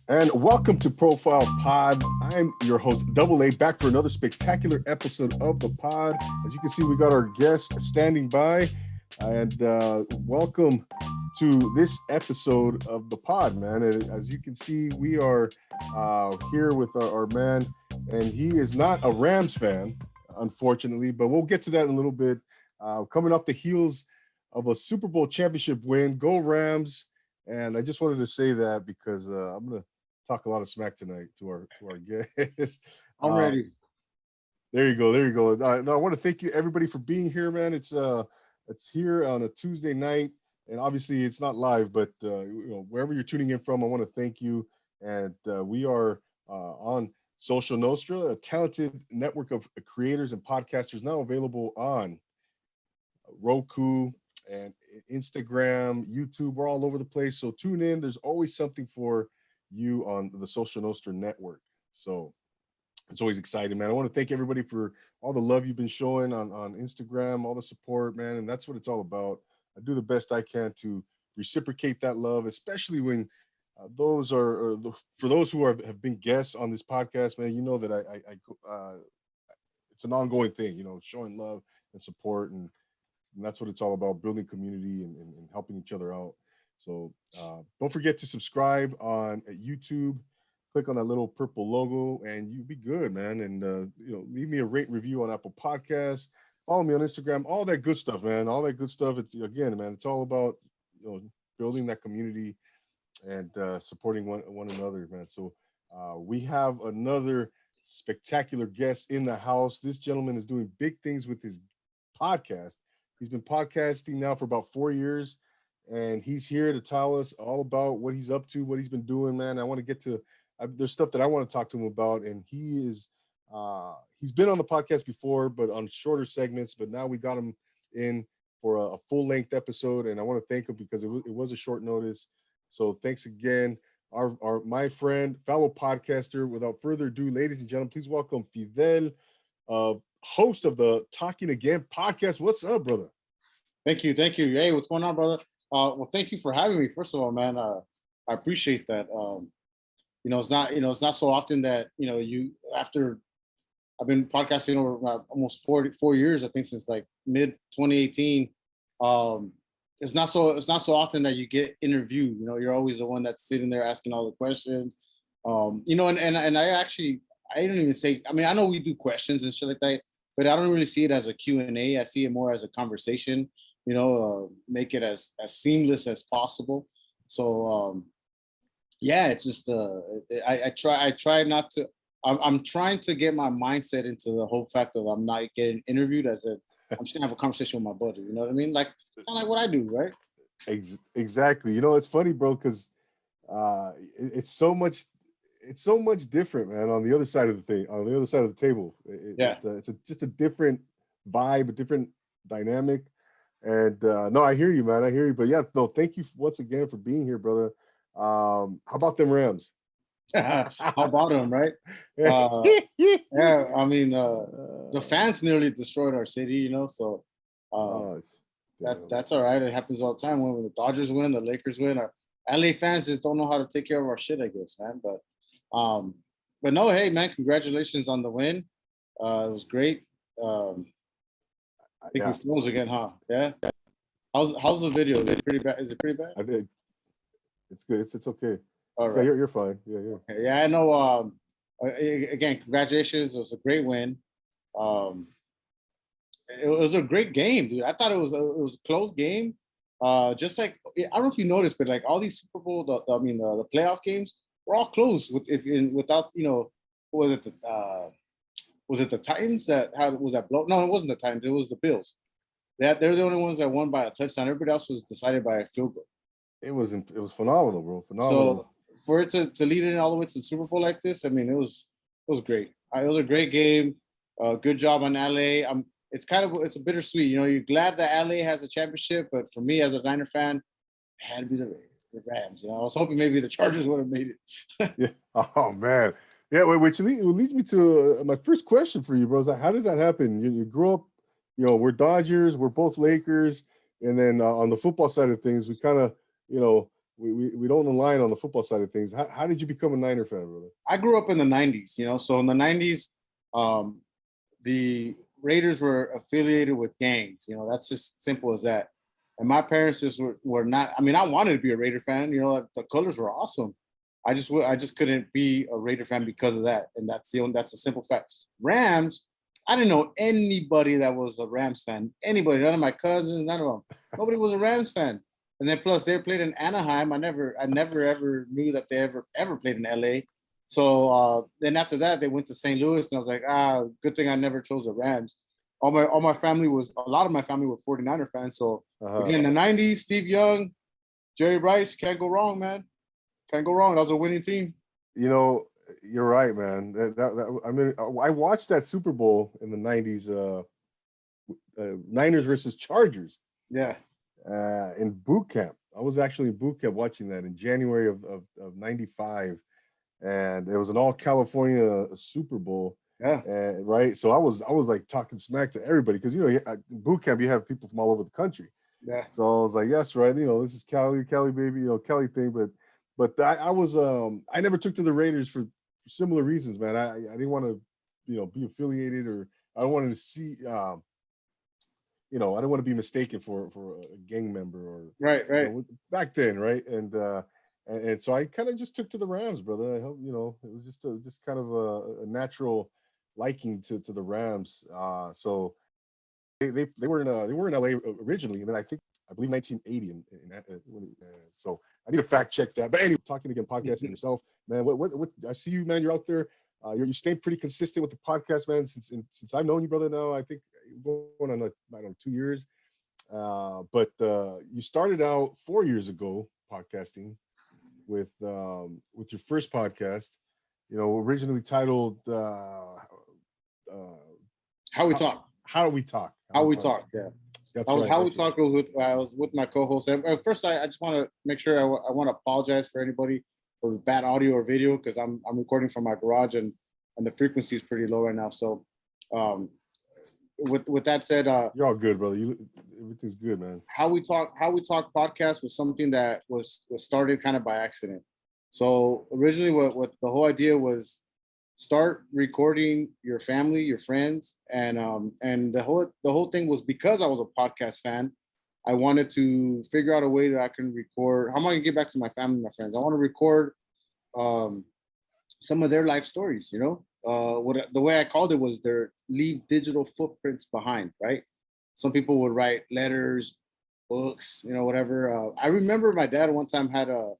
And welcome to Profile Pod. I'm your host, Double A, back for another spectacular episode of the pod. As you can see, we got our guest standing by. And welcome to this episode of the pod, man. And as you can see, we are here with our man, and he is not a Rams fan, unfortunately, but we'll get to that in a little bit. Coming off the heels of a Super Bowl championship win, go Rams. And I just wanted to say that because I'm going to talk a lot of smack tonight to our guests. I'm ready. There you go. No, I want to thank you everybody for being here, man. It's here on a Tuesday night, and obviously it's not live, but wherever you're tuning in from, I want to thank you. And we are on Social Nostra, a talented network of creators and podcasters now available on Roku and Instagram, YouTube. We're all over the place, so tune in. There's always something for you on the Social Nostra network. So it's always exciting, man. I want to thank everybody for all the love you've been showing on Instagram, all the support, man. And that's what it's all about. I do the best I can to reciprocate that love, especially when for those who have been guests on this podcast, man. You know that I it's an ongoing thing, showing love and support, and that's what it's all about, building community and helping each other out. So don't forget to subscribe on YouTube. Click on that little purple logo, and you'll be good, man. And leave me a rate and review on Apple Podcasts. Follow me on Instagram. All that good stuff, man. All that good stuff. It's again, man. It's all about building that community and supporting one another, man. So we have another spectacular guest in the house. This gentleman is doing big things with his podcast. He's been podcasting now for about 4 years, and he's here to tell us all about what he's up to, what he's been doing, man. I want to get to there's stuff that I want to talk to him about, and he's been on the podcast before, but on shorter segments. But now we got him in for a full-length episode, and I want to thank him because it was a short notice. So thanks again, my friend, fellow podcaster. Without further ado, ladies and gentlemen, please welcome Fidel, host of the Talking Again podcast. What's up, brother? Thank you. Hey, what's going on, brother? Well, thank you for having me. First of all, man, I appreciate that. It's not so often that after I've been podcasting over almost 4 years, I think, since like mid 2018. It's not so often that you get interviewed. You're always the one that's sitting there asking all the questions. And I didn't even say. I mean, I know we do questions and shit like that, but I don't really see it as a Q&A. I see it more as a conversation. Make it as seamless as possible. So it's just I try not to. I'm trying to get my mindset into the whole fact that I'm not getting interviewed as I'm just gonna have a conversation with my buddy. You know what I mean? Like kind of like what I do, right? Exactly. It's funny, bro, because it's so much different, man. On the other side of the table, it's just a different vibe, a different dynamic. And no, I hear you, man. I hear you. But yeah, no, thank you once again for being here, brother. How about them Rams? How about them, right? I mean, the fans nearly destroyed our city, so that's all right. It happens all the time. When the Dodgers win, the Lakers win. Our LA fans just don't know how to take care of our shit, I guess, man. But no, hey, man, congratulations on the win. It was great. I think we froze again, huh? Yeah. How's the video? Is it pretty bad? I think it's good. It's okay. All right. Yeah, you're fine. Yeah. Okay. Yeah, I know. Again, congratulations. It was a great win. It was a great game, dude. I thought it was a close game. Just like I don't know if you noticed, but like all these Super Bowl, the playoff games were all close without was it the Titans was that blow? No, it wasn't the Titans. It was the Bills. They're the only ones that won by a touchdown. Everybody else was decided by a field goal. It was phenomenal, bro. Phenomenal. So for it to lead it all the way to the Super Bowl like this, I mean, it was great. It was a great game. Good job on LA. It's a bittersweet. You're glad that LA has a championship, but for me as a Niner fan, it had to be the Rams. I was hoping maybe the Chargers would have made it. Yeah. Oh man. Yeah. Which leads me to my first question for you, bro. Is how does that happen? You grew up, we're Dodgers, we're both Lakers, and then on the football side of things, we kind of, we don't align on the football side of things. How did you become a Niner fan, brother? I grew up in the 90s, so in the 90s, the Raiders were affiliated with gangs. That's just simple as that. And my parents just were not. I mean, I wanted to be a Raider fan. The colors were awesome. I just couldn't be a Raider fan because of that. And that's a simple fact. Rams, I didn't know anybody that was a Rams fan. Anybody, none of my cousins, none of them. Nobody was a Rams fan. And then plus they played in Anaheim. I never ever knew that they ever played in LA. So then after that, they went to St. Louis, and I was like, good thing I never chose the Rams. A lot of my family were 49er fans. So again, the 90s, Steve Young, Jerry Rice, can't go wrong, man. Can't go wrong. That was a winning team. You're right, man. I mean, I watched that Super Bowl in the 90s, Niners versus Chargers. Yeah. In boot camp. I was actually in boot camp watching that in January of 95. And it was an all California Super Bowl. Yeah. Right. So I was like talking smack to everybody because at boot camp you have people from all over the country. Yeah. So I was like, yes, right. This is Cali baby, Cali thing. But I was I never took to the Raiders for similar reasons, man. I didn't want to be affiliated, or I don't want to see I don't want to be mistaken for a gang member or right. Back then, right? And so I kind of just took to the Rams, brother. I hope it was just kind of a natural liking to the Rams. So they were in LA originally, and then I believe 1980. So I need to fact check that. But anyway, talking again, podcasting yourself, man. What I see you, man. You're out there. You stayed pretty consistent with the podcast, man. Since I've known you, brother. Now I think going on 2 years. But you started out 4 years ago podcasting with your first podcast, originally titled How We Talk. How We Talk. Yeah. That's right. How We Talk was with my co-host. First, I just want to make sure I want to apologize for anybody for the bad audio or video, because I'm recording from my garage and the frequency is pretty low right now. So with that said, you're all good, brother. Everything's good, man. How We Talk podcast was something that was started kind of by accident. So originally what the whole idea was, start recording your family, your friends, and the whole thing was because I was a podcast fan. I wanted to figure out a way that I can record. How am I gonna get back to my family, my friends? I want to record some of their life stories. The way I called it was their leave digital footprints behind, right? Some people would write letters, books, whatever. I remember my dad one time had a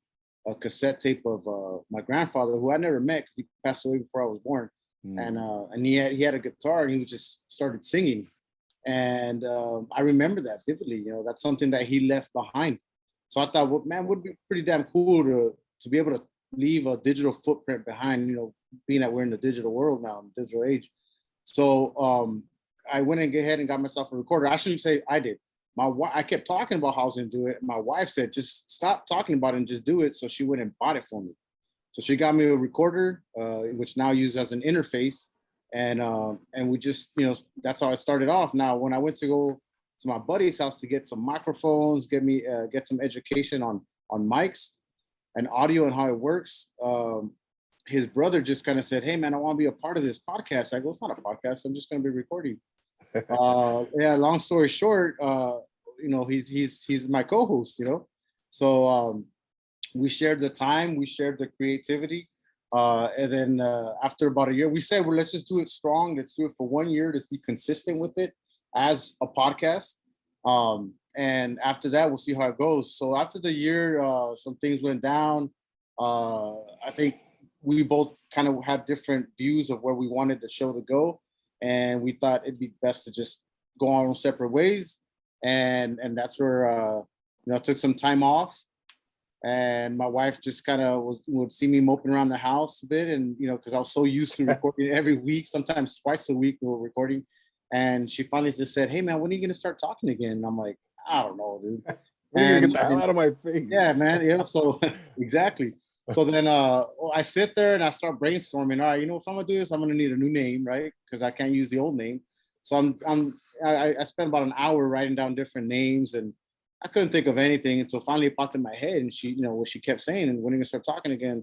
cassette tape of my grandfather, who I never met because he passed away before I was born. And he had a guitar, and he just started singing. And I remember that vividly. That's something that he left behind. So I thought, well, man, would be pretty damn cool to be able to leave a digital footprint behind, being that we're in the digital world now, in the digital age. So I went and ahead and got myself a recorder. I shouldn't say I did. I kept talking about how I was going to do it. My wife said, just stop talking about it and just do it. So she went and bought it for me. So she got me a recorder, which now used as an interface. And we just, that's how I started off. Now, when I went to go to my buddy's house to get some microphones, get some education on mics and audio and how it works, his brother just kind of said, hey, man, I want to be a part of this podcast. I go, it's not a podcast. I'm just going to be recording. Yeah, long story short, he's my co-host, So we shared the time, we shared the creativity. And then after about a year, we said, well, let's just do it strong. Let's do it for 1 year to be consistent with it as a podcast. And after that, we'll see how it goes. So after the year, some things went down. I think we both kind of had different views of where we wanted the show to go. And we thought it'd be best to just go our own separate ways. And that's where, I took some time off. And my wife just kind of would see me moping around the house a bit. And, because I was so used to recording every week, sometimes twice a week we were recording. And she finally just said, hey, man, when are you going to start talking again? And I'm like, I don't know, dude. You're gonna get the hell out of my face. Yeah, man. Yeah. So exactly. So then I sit there and I start brainstorming. All right, if I'm gonna do this, I'm gonna need a new name, right? Because I can't use the old name. So I spent about an hour writing down different names, and I couldn't think of anything until finally it popped in my head, and she, what she kept saying, and when are you gonna start talking again,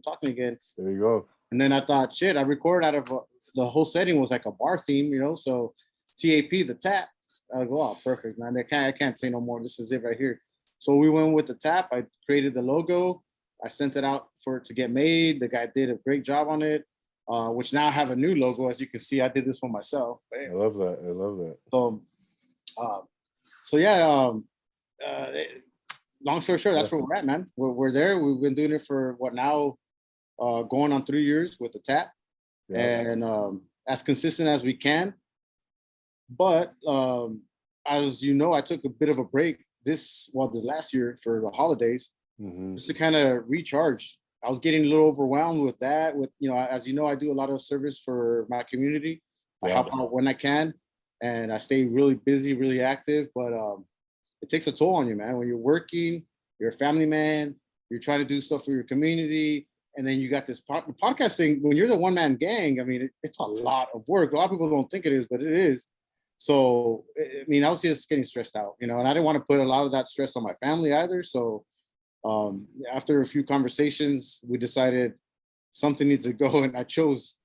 There you go. and then I thought, shit, I recorded out of the whole setting was like a bar theme, so TAP, the tap. I go, oh, perfect, man. I can't say no more. This is it right here. So we went with the tap. I created the logo. I sent it out for it to get made. The guy did a great job on it, which now I have a new logo. As you can see, I did this one myself. I love that. I love that. Uh, so yeah, long story short, that's where we're at, man. We're there. We've been doing it for what now, going on 3 years with the tap, and as consistent as we can. But as you know, I took a bit of a break this last year for the holidays, just to kind of recharge. I was getting a little overwhelmed with that. As you know, I do a lot of service for my community. I help out when I can, and I stay really busy, really active. But it takes a toll on you, man. When you're working, you're a family man, you're trying to do stuff for your community, and then you got this podcast thing. When you're the one-man gang, I mean, it's a lot of work. A lot of people don't think it is, but it is. So, I mean, I was just getting stressed out, and I didn't want to put a lot of that stress on my family either. So after a few conversations, we decided something needs to go, and I chose,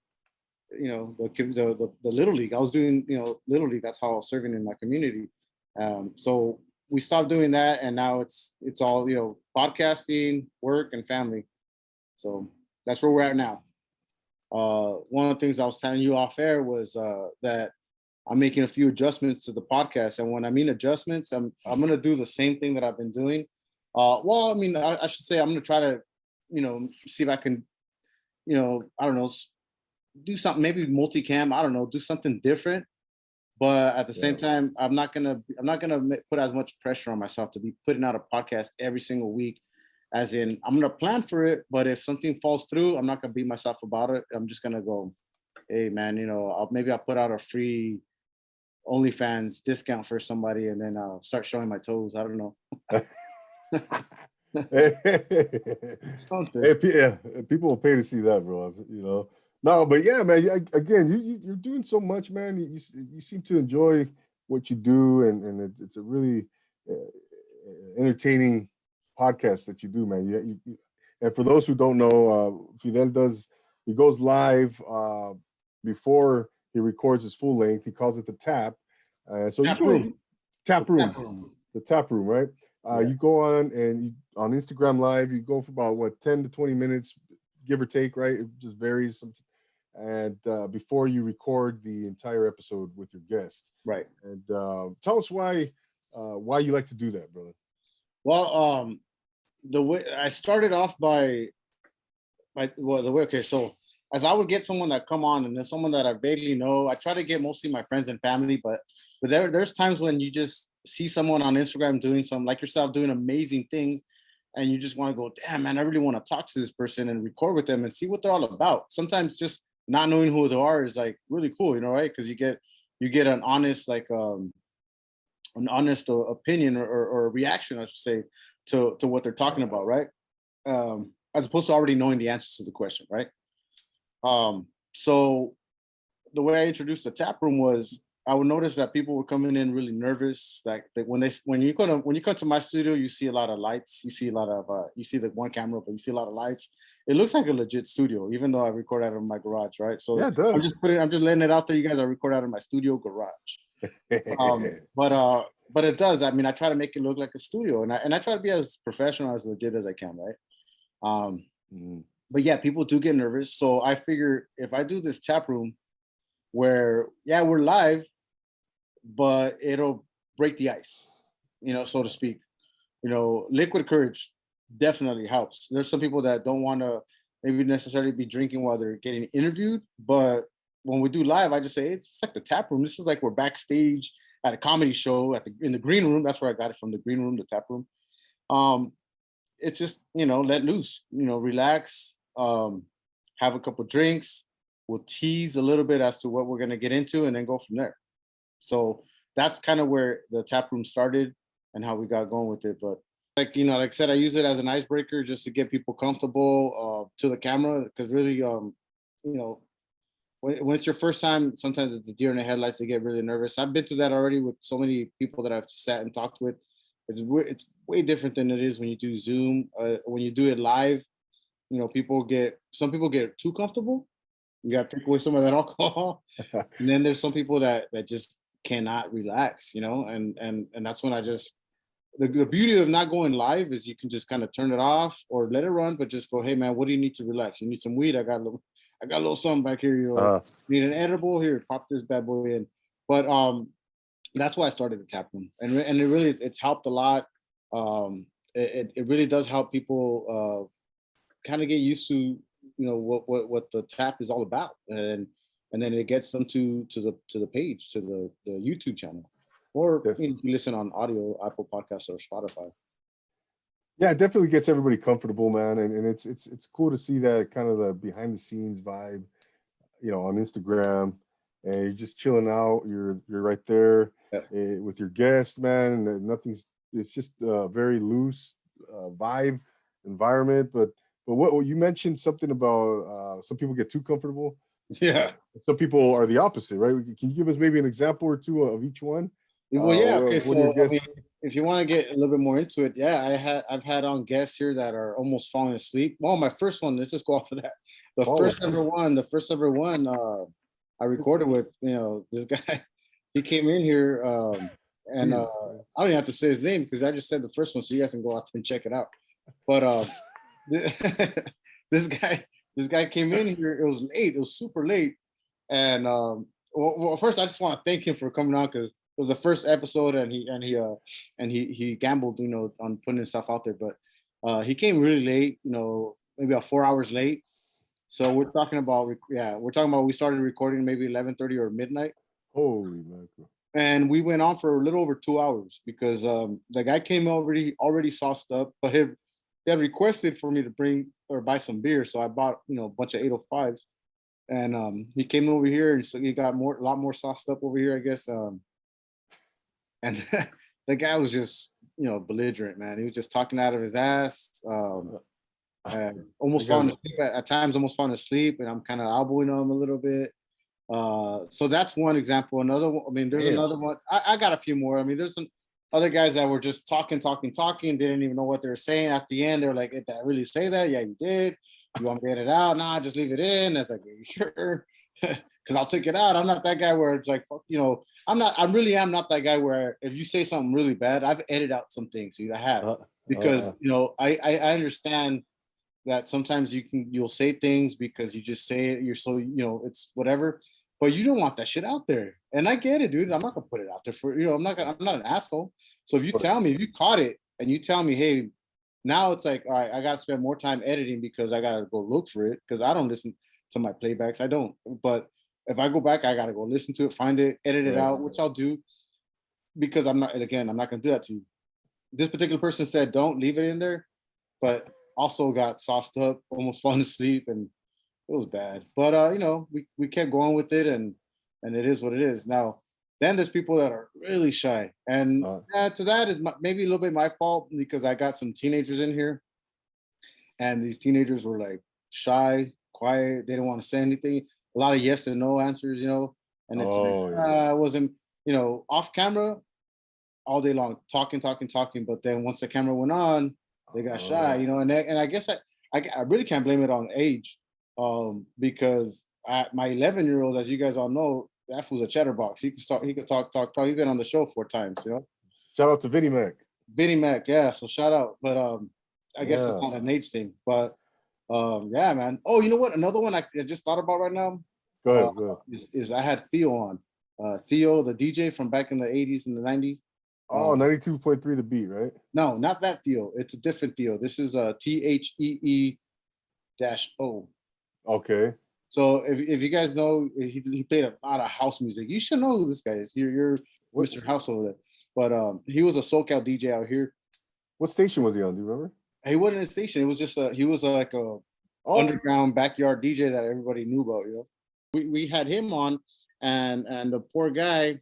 the Little League. I was doing, Little League. That's how I was serving in my community. So we stopped doing that, and now it's all, podcasting, work, and family. So that's where we're at now. One of the things I was telling you off air was that I'm making a few adjustments to the podcast, and when I mean adjustments, I'm going to do the same thing that I've been doing. Well, I mean, I should say I'm going to try to, see if I can, I don't know, do something, maybe multicam. I don't know, do something different. But at the same time, I'm not gonna put as much pressure on myself to be putting out a podcast every single week. As in, I'm gonna plan for it, but if something falls through, I'm not gonna beat myself about it. I'm just gonna go, hey man, maybe I'll put out a free OnlyFans discount for somebody, and then I'll start showing my toes. I don't know. People will pay to see that, bro. No, but yeah, man. Again, you're doing so much, man. You seem to enjoy what you do, and it's a really entertaining podcast that you do, man. And for those who don't know, Fidel he goes live before he records his full length. He calls it the tap. So Tap you room. Tap room, the tap room, right? You go on and on Instagram Live, you go for about 10 to 20 minutes, give or take, right? It just varies. And before you record the entire episode with your guest, right? And tell us why you like to do that, brother. Well, the way I started off the way. Okay, so as I would get someone that come on, and then someone that I vaguely know, I try to get mostly my friends and family, but there's times when you just see someone on Instagram doing something like yourself, doing amazing things, and you just want to go, damn man, I really want to talk to this person and record with them and see what they're all about. Sometimes just not knowing who they are is like really cool, right? Because you get an honest opinion or reaction, I should say, to what they're talking about, right? As opposed to already knowing the answers to the question, right? So the way I introduced the tap room was I would notice that people were coming in really nervous. Like when you come to my studio, you see a lot of lights. You see a lot of you see the one camera, but you see a lot of lights. It looks like a legit studio, even though I record out of my garage, right? So yeah, it does. I'm just letting it out there, you guys. I record out of my studio garage. But it does. I mean, I try to make it look like a studio, and I try to be as professional, as legit as I can, right? But yeah, people do get nervous. So I figure if I do this tap room where, we're live, but it'll break the ice, so to speak. Liquid courage definitely helps. There's some people that don't want to maybe necessarily be drinking while they're getting interviewed, but when we do live, I just say it's like the tap room. This is like we're backstage at a comedy show in the green room. That's where I got it from, the green room, the tap room. It's just, let loose, relax, have a couple drinks. We'll tease a little bit as to what we're going to get into and then go from there. So that's kind of where the tap room started and how we got going with it. But like I said, I use it as an icebreaker just to get people comfortable to the camera. Because really, when it's your first time, sometimes it's a deer in the headlights. They get really nervous. I've been through that already with so many people that I've sat and talked with. it's way different than it is when you do Zoom. When you do it live, you know, some people get too comfortable. You got to take away some of that alcohol, and then there's some people that just cannot relax, you know, and that's when I just the beauty of not going live is you can just kind of turn it off or let it run, but just go, hey man, what do you need to relax? You need some weed? I got a little something back here. You Uh, need an edible? Here, pop this bad boy in. But that's why I started the tap room, and it really it's helped a lot. It really does help people kind of get used to what the tap is all about, and then it gets them to the page, to the YouTube channel, or you know, if you listen on audio, Apple Podcasts or Spotify. Yeah, it definitely gets everybody comfortable, man, and it's cool to see that kind of the behind the scenes vibe, you know, on Instagram, and you're just chilling out. You're right there Yeah. with your guest, man. And nothing's. It's just a very loose vibe environment. But what you mentioned something about some people get too comfortable. Yeah. Some people are the opposite, right? Can you give us maybe an example or two of each one? Well, yeah. Okay. When your So, I mean, guests. if you want to get a little bit more into it, yeah, I've had on guests here that are almost falling asleep. Well, my first one, let's just go off of that. The first ever one, I recorded with, you know, this guy. He came in here, and I don't even have to say his name because I just said the first one, so you guys can go out and check it out. But this guy came in here. It was late. It was super late, and well, first I just want to thank him for coming on because it was the first episode, and he gambled, you know, on putting his stuff out there. But he came really late, you know, maybe about 4 hours late. So we're talking about we started recording maybe 11:30 or midnight, Holy mackerel. and we went on for a little over 2 hours because the guy came already sauced up, but he had requested for me to bring or buy some beer, so I bought, you know, a bunch of 805s, and he came over here, and so he got a lot more sauced up over here, I guess. And the guy was just, you know, belligerent, man. He was just talking out of his ass, and almost falling asleep at times, almost falling asleep, and I'm kind of elbowing him a little bit. So that's one example. Another one, I mean, there's another one. I got a few more. I mean, there's some other guys that were just talking, didn't even know what they were saying. At the end, they were like, did I really say that? Yeah, you did. You want me to get it out? Nah, just leave it in. That's like, are you sure? Because I'll take it out. I'm not that guy where it's like, you know, I really am not that guy where if you say something really bad, I've edited out some things. I have, because you know, I understand that sometimes you'll say things because you just say it. You're so, you know, it's whatever, but you don't want that shit out there. And I get it, dude. I'm not gonna put it out there for, you know, I'm not an asshole. So if you tell me, if you caught it and you tell me, hey, now it's like, all right, I gotta spend more time editing because I gotta go look for it because I don't listen to my playbacks. I don't. But if I go back, I gotta go listen to it, find it, edit it out, which I'll do because I'm not gonna do that to you. This particular person said, don't leave it in there, but also got sauced up, almost falling asleep, and it was bad. But you know, we kept going with it, and it is what it is. Now, then there's people that are really shy, and to that is maybe a little bit my fault because I got some teenagers in here, and these teenagers were like shy, quiet. They didn't want to say anything. A lot of yes and no answers, you know. And it's I wasn't, you know, off camera all day long, talking. But then once the camera went on, they got shy, you know. And I guess I really can't blame it on age, because my 11-year-old, as you guys all know, that fool's a chatterbox. He could talk. Probably been on the show 4 times, you know. Shout out to Vinny Mac. Vinny Mac, yeah. So shout out, but I guess it's not an age thing, but yeah, man. Oh, you know what? Another one I just thought about right now. Go ahead. Is I had Theo on. Theo, the DJ from back in the 80s and the 90s. Oh, 92.3 The Beat, right? No, not that Theo. It's a different Theo. This is a THEE-O. Okay. So if you guys know, he played a lot of house music. You should know who this guy is. You're Mr. House over there. But he was a SoCal DJ out here. What station was he on? Do you remember? He wasn't a station. It was just he was like a underground backyard DJ that everybody knew about. You know, we had him on, and the poor guy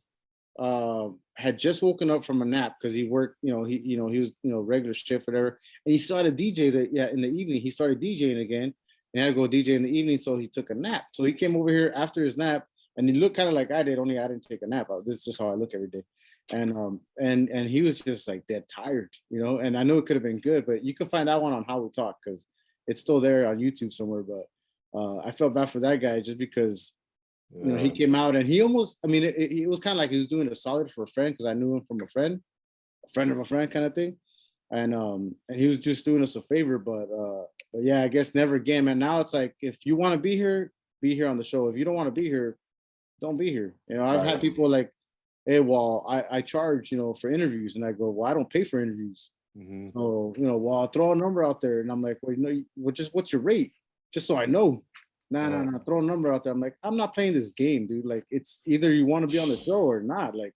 had just woken up from a nap because he worked. He was regular shift, whatever. And he started DJ in the evening. He started DJing again. And had to go DJ in the evening, so he took a nap. So he came over here after his nap, and he looked kind of like I did, only I didn't take a nap. This is just how I look every day. And he was just like dead tired, you know. And I know it could have been good, but you can find that one on How We Talk because it's still there on YouTube somewhere. But I felt bad for that guy just because you know he Yeah. came out and he almost, I mean, it was kind of like he was doing a solid for a friend because I knew him from a friend of a friend kind of thing. And he was just doing us a favor, but yeah, I guess never again, man. Now it's like if you want to be here on the show. If you don't want to be here, don't be here. You know, I've had Right. people like, hey, well, I charge, you know, for interviews, and I go, well, I don't pay for interviews. Hmm. So, you know, well, I'll throw a number out there, and I'm like, well, you know, just what's your rate, just so I know. Nah, nah, Right. nah. Throw a number out there. I'm like, I'm not playing this game, dude. Like, it's either you want to be on the show or not. Like,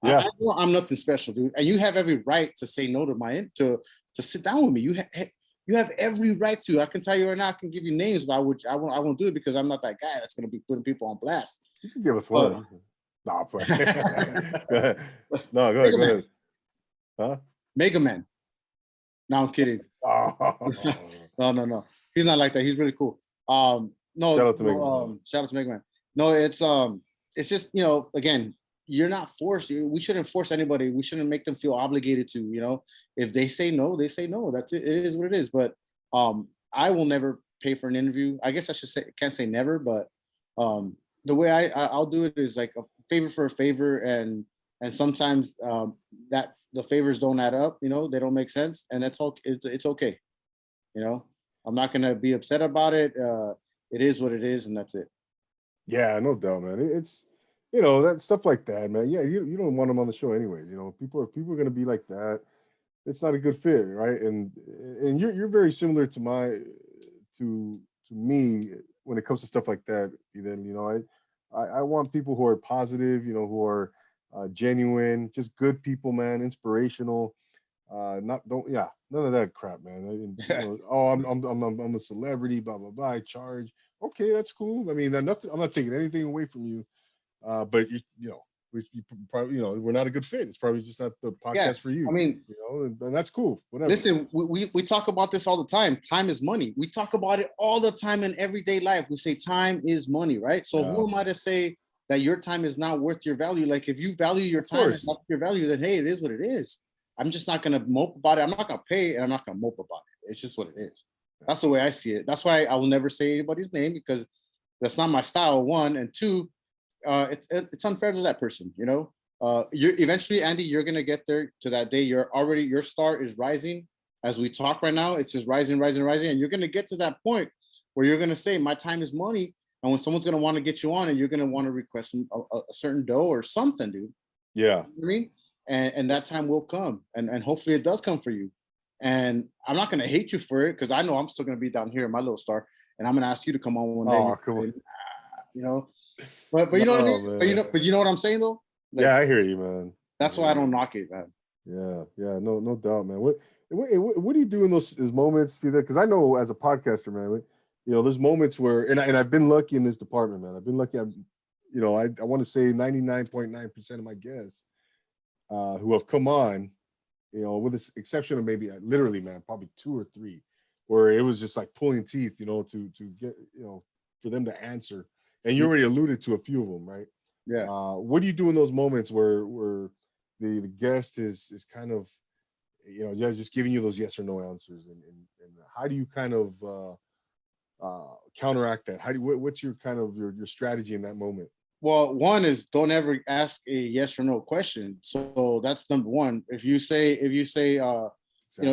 Yeah. I know I'm nothing special, dude, and you have every right to say no to to sit down with me. You have every right to. I can tell you right now. I can give you names, but I won't do it because I'm not that guy that's gonna be putting people on blast. You can give us But one. No, but go ahead. No, go ahead. Mega Go Man, ahead. Huh? Mega Man. No, I'm kidding. Oh. No. He's not like that. He's really cool. Shout out to Mega Man. Shout out to Mega Man. No, it's just, you know, again, you're not forced. We shouldn't force anybody. We shouldn't make them feel obligated to, you know, if they say no, they say no. That's it. It is what it is. But I will never pay for an interview. I guess I should say, can't say never, but the way I'll do it is like a favor for a favor, and sometimes that the favors don't add up. You know, they don't make sense, and that's all. It's okay. You know, I'm not gonna be upset about it. It is what it is, and that's it. Yeah, no doubt, man. It's that stuff like that, man. Yeah, you don't want them on the show anyways. You know, people are gonna be like that. It's not a good fit, right? And you're very similar to to me when it comes to stuff like that. Then I want people who are positive, who are genuine, just good people, man, inspirational. Not don't yeah, none of that crap, man. Oh, I'm a celebrity, blah blah blah. I charge. Okay, that's cool. I mean, I'm not taking anything away from you. But probably we're not a good fit. It's probably just not the Yeah, podcast for you. I mean, And that's cool. Whatever. listen, we talk about this all the time. Time is money. We talk about it all the time in everyday life. We say time is money, right? So Yeah. who am I to say that your time is not worth your value? Like if you value your Of time and course. not your value, then hey, it is what it is. I'm just not gonna mope about it. I'm not gonna pay, and I'm not gonna mope about it. It's just what it is. That's the way I see it. That's why I will never say anybody's name because that's not my style. One and two, it's unfair to that person. You know, you're eventually, Andy, you're gonna get there to that day. Your star is rising as we talk right now. It's just rising, rising, rising, and you're gonna get to that point where you're gonna say, "My time is money," and when someone's gonna want to get you on, and you're gonna want to request a certain dough or something, dude. Yeah. You know what I mean? And that time will come, and hopefully it does come for you. And I'm not gonna hate you for it because I know I'm still gonna be down here in my little star, and I'm gonna ask you to come on one day. Oh, come on. You know, but you know what I mean. No, But you know what I'm saying though. Like, yeah, I hear you, man. that's why I don't knock it, man. Yeah, no doubt, man. What do you do in those moments, because I know as a podcaster, man, there's moments where, and I've been lucky in this department, man. I've been lucky. I want to say 99.9% of my guests who have come on, with the exception of maybe literally, man, probably 2 or 3, where it was just like pulling teeth, to get, for them to answer. And you already alluded to a few of them, right? Yeah. What do you do in those moments where the guest is kind of, just giving you those yes or no answers, and how do you kind of counteract that? What's your kind of your strategy in that moment? Well, one is don't ever ask a yes or no question. So that's number one. If you say exactly.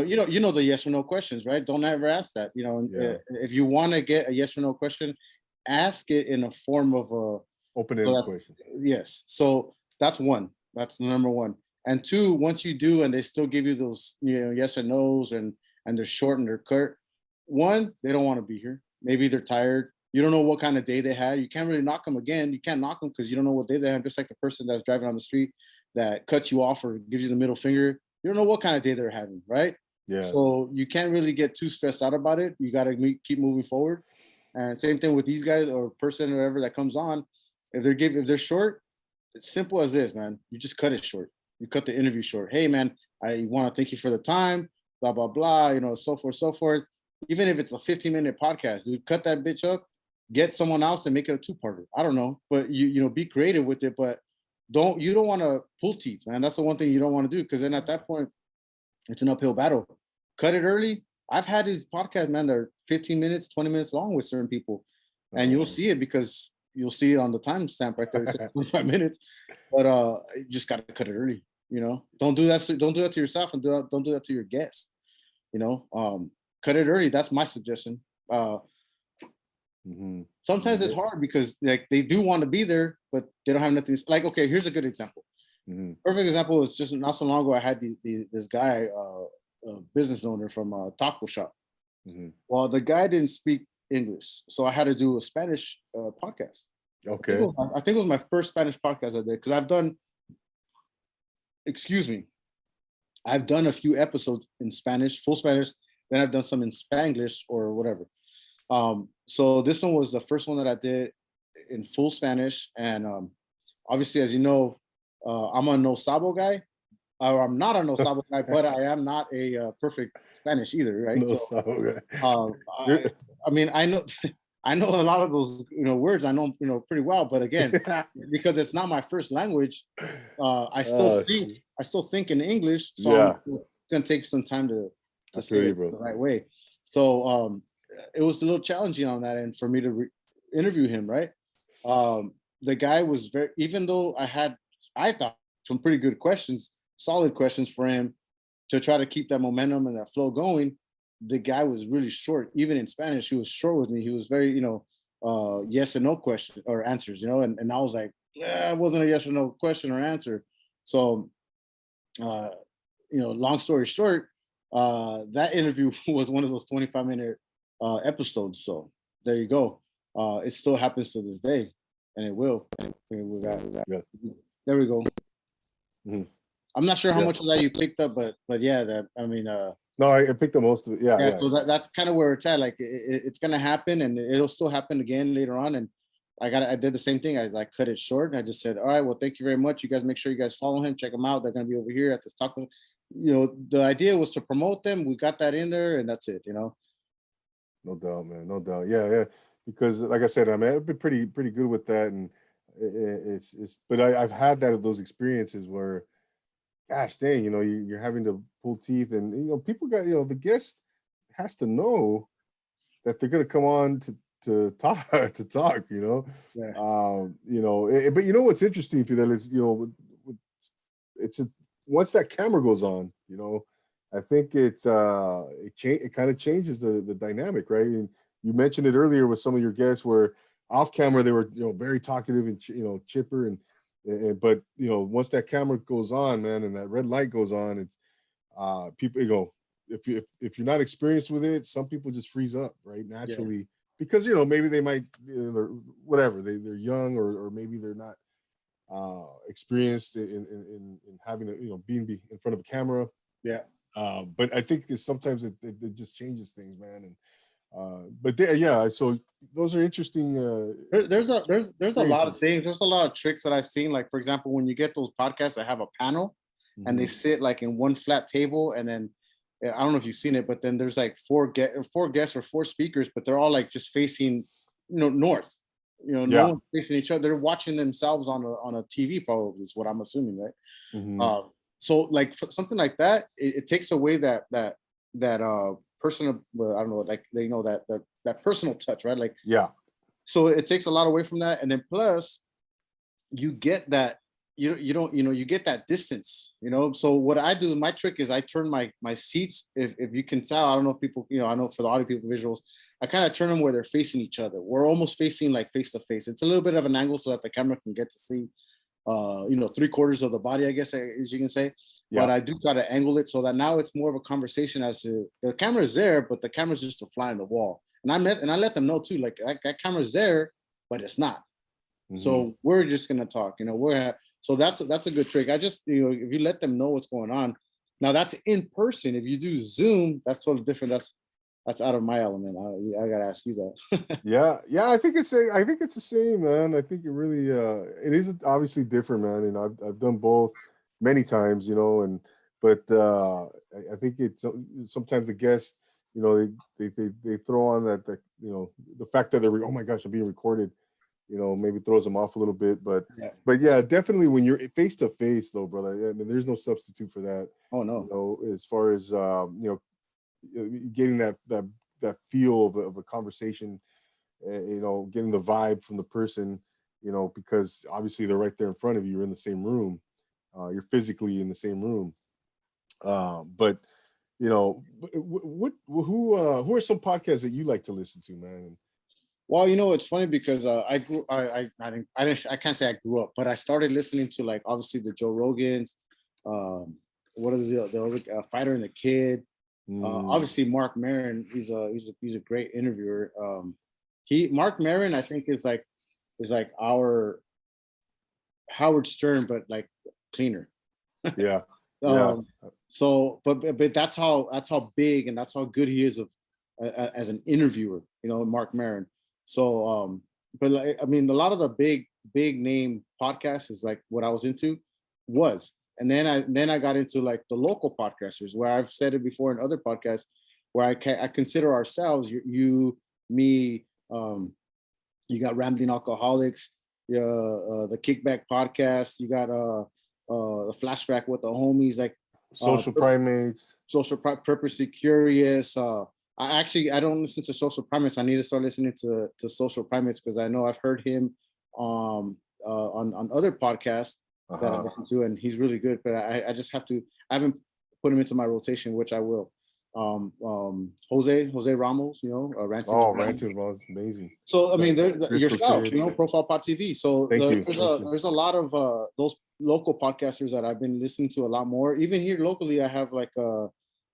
you know the yes or no questions, right? Don't ever ask that. If you want to get a yes or no question, ask it in a form of a open-ended question. Yes. So that's one. That's number one. And two, once you do, and they still give you those, yes or no's, and they're short and they're curt. One, they don't want to be here. Maybe they're tired. You don't know what kind of day they had. You can't really knock them again. You can't knock them because you don't know what day they have. Just like the person that's driving on the street that cuts you off or gives you the middle finger. You don't know what kind of day they're having, right? Yeah. So you can't really get too stressed out about it. You got to keep moving forward. And same thing with these guys or person or whatever that comes on. If they're short, it's simple as this, man. You just cut it short. You cut the interview short. Hey, man, I want to thank you for the time. Blah blah blah. So forth, so forth. Even if it's a 15-minute podcast, dude, cut that bitch up. Get someone else and make it a 2-parter. I don't know, but you be creative with it. But you don't want to pull teeth, man. That's the one thing you don't want to do, because then at that point it's an uphill battle. Cut it early. I've had these podcasts, man, they're 15 minutes, 20 minutes long with certain people, and you'll see it because you'll see it on the timestamp right there. It says 25 minutes, but you just got to cut it early. You know, don't do that. Don't do that to yourself, and don't do that to your guests. You know, cut it early. That's my suggestion. Sometimes it's hard because like they do want to be there, but they don't have nothing. Like, okay, here's a good example. Perfect example is just not so long ago. I had this guy, a business owner from a taco shop. Well, the guy didn't speak English, so I had to do a Spanish podcast. Okay. I think it was my first Spanish podcast I did, because I've done, excuse me, I've done a few episodes in Spanish, full Spanish. Then I've done some in Spanglish or whatever. So this one was the first one that I did in full Spanish, and obviously, as you know, I'm a no sabo guy, or I'm not a no sabo guy, but I am not a perfect Spanish either, right? No So, sabo guy. I mean, I know. I know a lot of those, words. I know, pretty well. But again, because it's not my first language, I still think in English. So it's gonna take some time to say it the right way. So it was a little challenging on that end for me to interview him. Right. The guy was very, even though I thought some pretty good questions, solid questions for him to try to keep that momentum and that flow going. The guy was really short. Even in Spanish, he was short with me. He was very, yes and no question or answers, and I was like, yeah, it wasn't a yes or no question or answer. So, long story short, that interview was one of those 25-minute episodes. So there you go. It still happens to this day, and it will. There we go. I'm not sure how much of that you picked up, but yeah, no, I picked the most of it. Yeah. So that's kind of where it's at. Like it's gonna happen, and it'll still happen again later on. And I did the same thing. I cut it short. I just said, all right, well, thank you very much. You guys make sure you guys follow him, check him out. They're gonna be over here at this taco. The idea was to promote them. We got that in there, and that's it. No doubt, man. No doubt. Yeah. Because like I said, I mean, I've been pretty good with that, and but I've had those experiences where, gosh dang, you're having to pull teeth, and people got, the guest has to know that they're going to come on to talk Yeah. But what's interesting, Fidel, is once that camera goes on, I think it kind of changes the dynamic, right? And you mentioned it earlier with some of your guests where off camera they were very talkative and chipper, and but once that camera goes on, man, and that red light goes on, it's people if you're not experienced with it, some people just freeze up right naturally, because maybe they might whatever, they're young, or maybe they're not experienced in having being in front of a camera. But I think sometimes it just changes things, man. And so those are interesting. There's a lot of things. There's a lot of tricks that I've seen. Like, for example, when you get those podcasts that have a panel and they sit like in one flat table, and then I don't know if you've seen it, but then there's like four guests or four speakers, but they're all like just facing north. No one's facing each other. They're watching themselves on a TV, probably, is what I'm assuming, right? So like something like that, it takes away that personal, well, I don't know, like that personal touch, right? Like, so it takes a lot away from that, and then plus you get that you get that distance, so what I do, my trick is I turn my seats, if you can tell, I don't know if people, I know for the audio people visuals, I kind of turn them where they're facing each other. We're almost facing like face to face. It's a little bit of an angle so that the camera can get to see 3/4 of the body, I guess, as you can say. But I do try to angle it so that now it's more of a conversation, as to the camera's there, but the camera's just a fly in the wall. And I let them know too, like that camera's there, but it's not. So we're just gonna talk, so that's a good trick. I just, if you let them know what's going on. Now that's in person. If you do Zoom, that's totally different. That's out of my element. I gotta ask you that. yeah, I think it's the same, man. I think it really it is obviously different, man. And I've done both many times, but I think it's sometimes the guests, they throw on that the fact that oh my gosh, I'm being recorded, maybe throws them off a little bit. But Yeah. but yeah, definitely when you're face to face though, brother. I mean, there's no substitute for that. Oh no. As far as getting that feel of a conversation, getting the vibe from the person, because obviously they're right there in front of you. You're in the same room. You're physically in the same room. But who are some podcasts that you like to listen to, man? Well, it's funny because I grew I can't say I grew up, but I started listening to like obviously the Joe Rogans, um, what is the other Fighter and the Kid. Obviously Mark Maron, he's a great interviewer. Mark Maron I think is like our Howard Stern, but like cleaner. Yeah. Um, so, but that's how big and that's how good he is as an interviewer. Mark Maron. So, but like, I mean, a lot of the big name podcasts is like what I was into was, and then I got into like the local podcasters where I've said it before in other podcasts where I consider ourselves me, you got Rambling Alcoholics, the Kickback podcast, you got the Flashback with the Homies, like Social Primates, Purposely Curious. I don't listen to Social Primates. I need to start listening to Social Primates because I know I've heard him on other podcasts that I listen to, and he's really good. But I just have to. I haven't put him into my rotation, which I will. Jose Ramos, Ranting Ramos, amazing. So I mean, yourself, Profile Pod TV. So there's a lot of those local podcasters that I've been listening to a lot more. Even here locally, I have like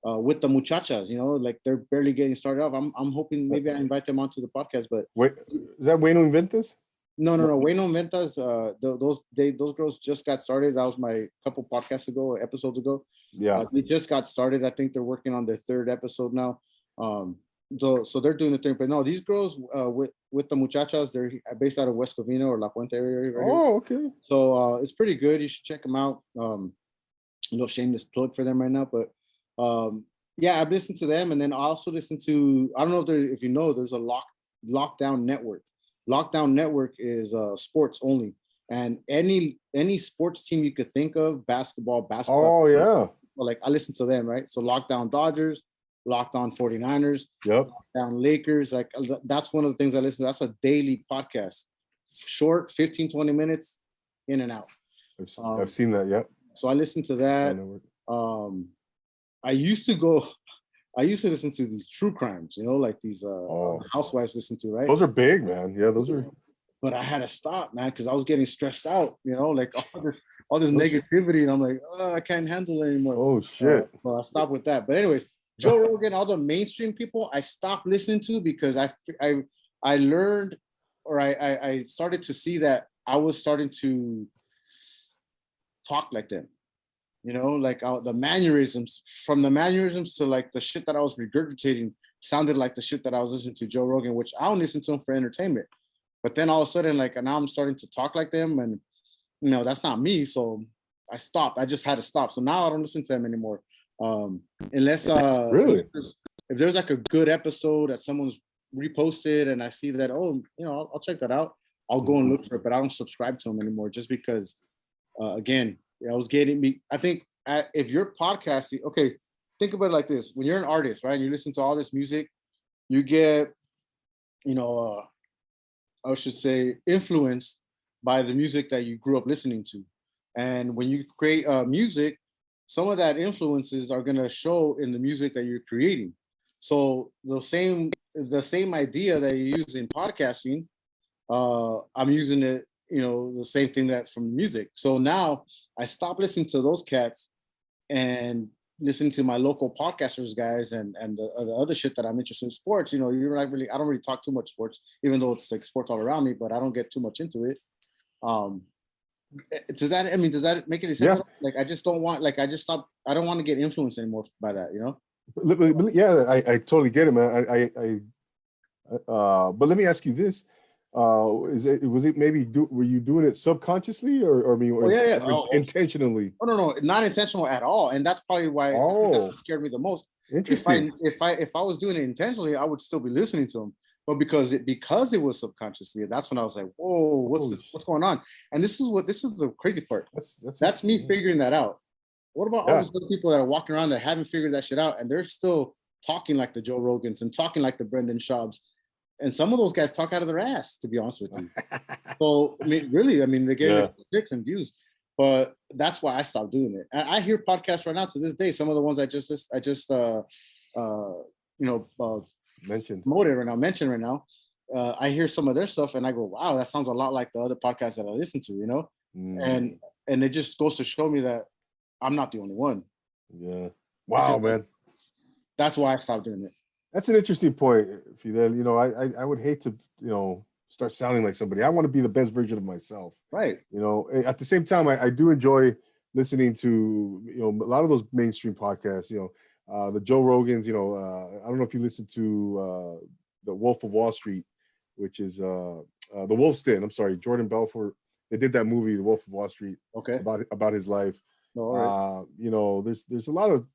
with the muchachas, like they're barely getting started off. I'm hoping maybe I invite them onto the podcast. But wait, is that Bueno Inventas? No. Bueno Inventas. Those girls just got started. That was my couple podcasts ago, or episodes ago. Yeah, they just got started. I think they're working on their third episode now. So they're doing the thing. But no, these girls with the muchachas, they're based out of West Covina or La Puente area. Right here. Okay. So it's pretty good. You should check them out. No shameless plug for them right now, but yeah, I've listened to them, and then I also listen to. I don't know if you know, there's a Lockdown Network. Lockdown Network is sports only, and any sports team you could think of, basketball. Oh yeah. Like I listen to them, right? So Lockdown Dodgers, Lockdown 49ers, yep, Lockdown Lakers. Like that's one of the things I listen to. That's a daily podcast, short, 15-20 minutes, in and out. I've seen that. Yep. So I listen to that. I used to listen to these true crimes, like these housewives listen to, right? Those are big, man. Yeah, those are. But I had to stop, man, because I was getting stressed out, like all this negativity, and I'm like, I can't handle it anymore. Oh shit. So I stopped with that. But anyways, Joe Rogan, all the mainstream people, I stopped listening to because I learned, or I started to see that I was starting to talk like them. Like the mannerisms, from the mannerisms to like the shit that I was regurgitating sounded like the shit that I was listening to Joe Rogan, which I don't listen to him for entertainment. But then all of a sudden, like now I'm starting to talk like them, and that's not me. So I stopped. I just had to stop. So now I don't listen to them anymore. Unless really, if there's like a good episode that someone's reposted and I see that, I'll check that out. I'll go and look for it, but I don't subscribe to them anymore just because, again, I was getting me. I think if you're podcasting, okay, think about it like this: when you're an artist, right, and you listen to all this music, you get, I should say, influenced by the music that you grew up listening to. And when you create music, some of that influences are going to show in the music that you're creating. So the same idea that you use in podcasting, I'm using it, the same thing that from music. So now I stopped listening to those cats and listen to my local podcasters guys and the other shit that I'm interested in sports. You're not really, I don't really talk too much sports, even though it's like sports all around me, but I don't get too much into it. Does that make any sense? Yeah. Like I just don't want, like I just stopped. I don't want to get influenced anymore by that, Yeah, I totally get it, man. But let me ask you this: was it maybe were you doing it subconsciously or intentionally? Oh no, not intentional at all, and that's probably why that's what scared me the most. Interesting. If I was doing it intentionally, I would still be listening to them. but because it was subconsciously, that's when I was like, whoa, Holy what's going on? And this is the crazy part. that's That's me yeah. figuring that out. What about all Yeah. these other people that are walking around that haven't figured that shit out, and they're still talking like the Joe Rogans and talking like the Brendan Schaubs, and some of those guys talk out of their ass, to be honest with you. So I mean, really, I mean, they're getting Yeah. their clicks and views, but that's why I stopped doing it. And I hear podcasts right now to this day. Some of the ones I just you know, Mentioned. promoted right now, mentioned right now. I hear some of their stuff, and I go, wow, that sounds a lot like the other podcasts that I listen to, you know, Mm, and it just goes to show me that I'm not the only one. yeah. It's Wow, just like, man. that's why I stopped doing it. That's an interesting point, Fidel. You know, I would hate to, start sounding like somebody. I want to be the best version of myself. Right. You know, at the same time, I do enjoy listening to, a lot of those mainstream podcasts, the Joe Rogans, I don't know if you listen to the Wolf of Wall Street, which is the Wolf's Den. I'm sorry, Jordan Belfort. They did that movie, The Wolf of Wall Street, Okay. about his life. No, all right. There's a lot of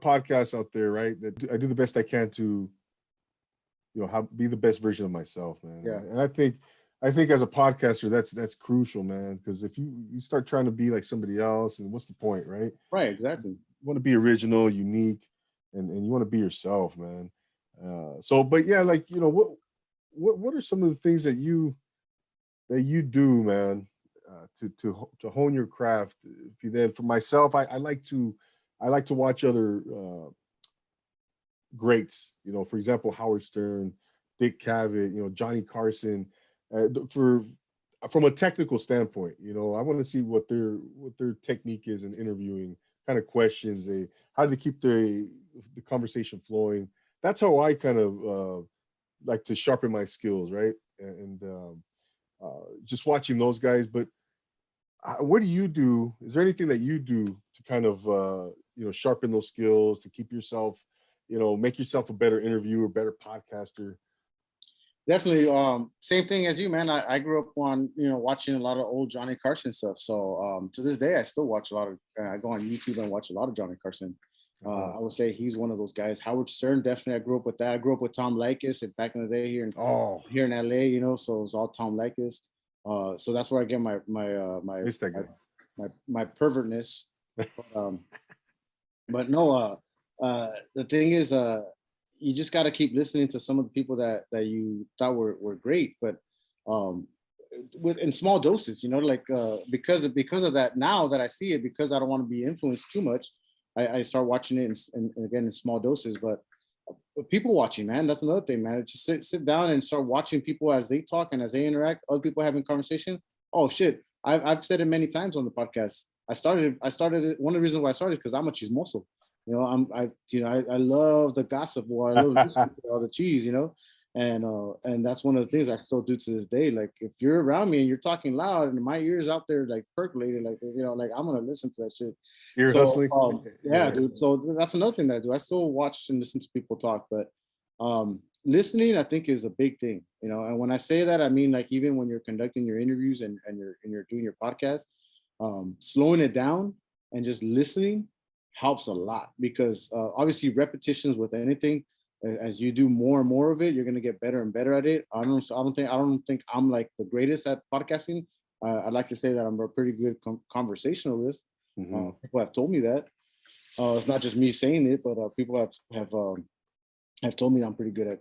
podcasts out there, right? That I do the best I can to, be the best version of myself, man. Yeah. And I think as a podcaster, that's crucial, man. Because if you start trying to be like somebody else, and what's the point, right? Right. Exactly. You want to be original, unique, and you want to be yourself, man. But yeah, like, what are some of the things that you do, man, to hone your craft? If you then, for myself, I like to watch other greats. For example, Howard Stern, Dick Cavett, Johnny Carson. For From a technical standpoint, I want to see what their technique is in interviewing, kind of questions how do they keep the conversation flowing. That's how I kind of like to sharpen my skills, right? And just watching those guys. But what do you do? Is there anything that you do to kind of sharpen those skills, to keep yourself, make yourself a better interviewer, better podcaster? Definitely. Same thing as you, man. I grew up on, watching a lot of old Johnny Carson stuff. So to this day, I still watch a lot of. I go on YouTube and watch a lot of Johnny Carson. I would say he's one of those guys. Howard Stern, definitely. I grew up with that. I grew up with Tom Likas, and back in the day here in LA, so it was all Tom Likas. So that's where I get my Miss that guy. my pervertness. Um, but no, the thing is, you just got to keep listening to some of the people that you thought were great, but um, with in small doses, like because of that. Now that I see it, because I don't want to be influenced too much, I start watching it again in small doses. But people watching, man, that's another thing, man. Just sit down and start watching people as they talk and as they interact. Other people having conversation. Oh shit, I've said it many times on the podcast. I started it. One of the reasons why I started because I'm a chismoso. I love the gossip, or I love listening to all the cheese, and that's one of the things I still do to this day. Like if you're around me and you're talking loud and my ears out there like percolating, like like I'm gonna listen to that shit. Ear So hustling. yeah, dude. So that's another thing that I do. I still watch and listen to people talk, but listening I think is a big thing, And when I say that, I mean like even when you're conducting your interviews and you're doing your podcast, slowing it down and just listening helps a lot because obviously repetitions with anything, as you do more and more of it, you're gonna get better and better at it. I don't think I'm like the greatest at podcasting. I'd like to say that I'm a pretty good conversationalist. People have told me that. It's not just me saying it, but people have told me I'm pretty good at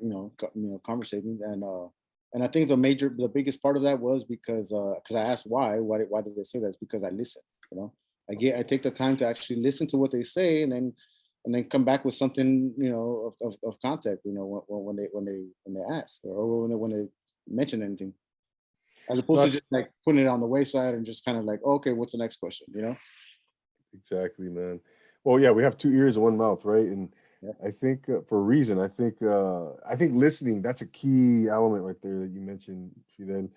conversating, and I think the biggest part of that was because I asked why did they say that? It's because I listen. I take the time to actually listen to what they say, and then come back with something of contact. When they ask or when they mention anything, as opposed to just like putting it on the wayside and just kind of like, okay, what's the next question? Exactly, man. Well, yeah, we have two ears and one mouth, right? And Yeah. I think for a reason, I think listening, that's a key element right there that you mentioned, Fidel.